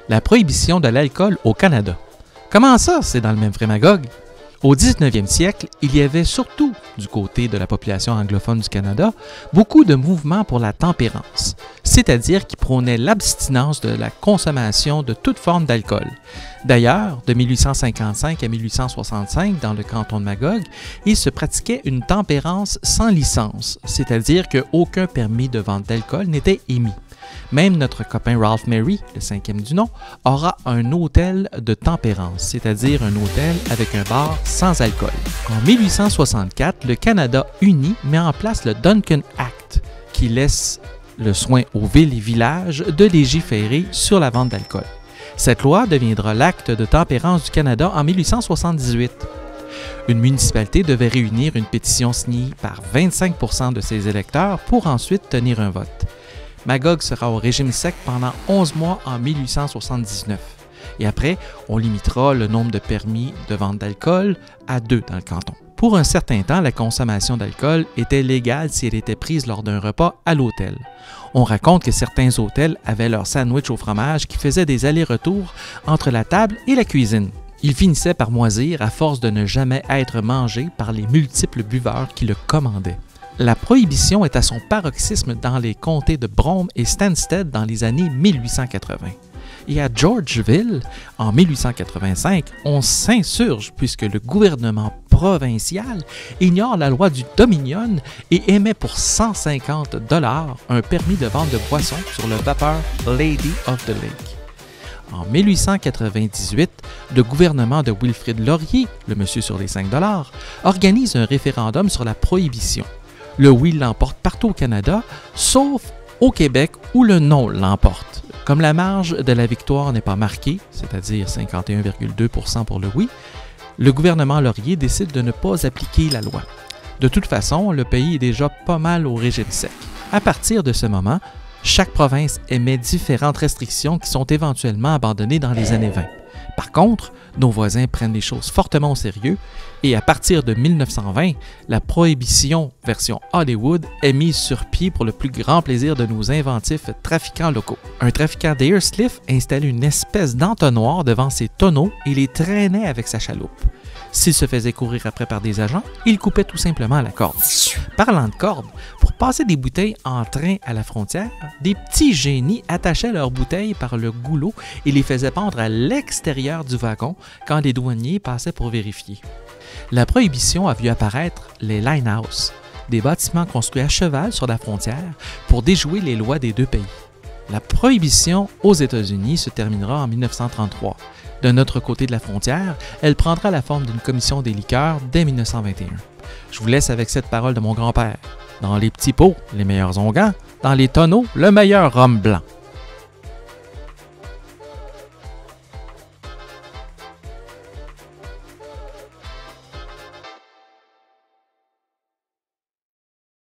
La prohibition de l'alcool au Canada. Comment ça, c'est dans le même frémagogue? Au 19e siècle, il y avait surtout, du côté de la population anglophone du Canada, beaucoup de mouvements pour la tempérance, c'est-à-dire qui prônaient l'abstinence de la consommation de toute forme d'alcool. D'ailleurs, de 1855 à 1865, dans le canton de Magog, il se pratiquait une tempérance sans licence, c'est-à-dire qu'aucun permis de vente d'alcool n'était émis. Même notre copain Ralph Mary, le cinquième du nom, aura un hôtel de tempérance, c'est-à-dire un hôtel avec un bar sans alcool. En 1864, le Canada uni met en place le Duncan Act, qui laisse le soin aux villes et villages de légiférer sur la vente d'alcool. Cette loi deviendra l'Acte de tempérance du Canada en 1878. Une municipalité devait réunir une pétition signée par 25% de ses électeurs pour ensuite tenir un vote. Magog sera au régime sec pendant 11 mois en 1879. Et après, on limitera le nombre de permis de vente d'alcool à 2 dans le canton. Pour un certain temps, la consommation d'alcool était légale si elle était prise lors d'un repas à l'hôtel. On raconte que certains hôtels avaient leur sandwich au fromage qui faisait des allers-retours entre la table et la cuisine. Il finissait par moisir à force de ne jamais être mangé par les multiples buveurs qui le commandaient. La prohibition est à son paroxysme dans les comtés de Brome et Stansted dans les années 1880. Et à Georgeville, en 1885, on s'insurge puisque le gouvernement provincial ignore la loi du Dominion et émet pour 150 $ un permis de vente de boissons sur le vapeur Lady of the Lake. En 1898, le gouvernement de Wilfrid Laurier, le monsieur sur les 5 $, organise un référendum sur la prohibition. Le oui l'emporte partout au Canada, sauf au Québec où le non l'emporte. Comme la marge de la victoire n'est pas marquée, c'est-à-dire 51,2% pour le oui, le gouvernement Laurier décide de ne pas appliquer la loi. De toute façon, le pays est déjà pas mal au régime sec. À partir de ce moment, chaque province émet différentes restrictions qui sont éventuellement abandonnées dans les années 20. Par contre, nos voisins prennent les choses fortement au sérieux et à partir de 1920, la prohibition version Hollywood est mise sur pied pour le plus grand plaisir de nos inventifs trafiquants locaux. Un trafiquant d'Airsliff installait une espèce d'entonnoir devant ses tonneaux et les traînait avec sa chaloupe. S'il se faisait courir après par des agents, il coupait tout simplement la corde. Parlant de corde, pour passer des bouteilles en train à la frontière, des petits génies attachaient leurs bouteilles par le goulot et les faisaient pendre à l'extérieur du wagon quand les douaniers passaient pour vérifier. La prohibition a vu apparaître les linehouse, des bâtiments construits à cheval sur la frontière pour déjouer les lois des deux pays. La prohibition aux États-Unis se terminera en 1933. De notre côté de la frontière, elle prendra la forme d'une commission des liqueurs dès 1921. Je vous laisse avec cette parole de mon grand-père. Dans les petits pots, les meilleurs onguents. Dans les tonneaux, le meilleur rhum blanc.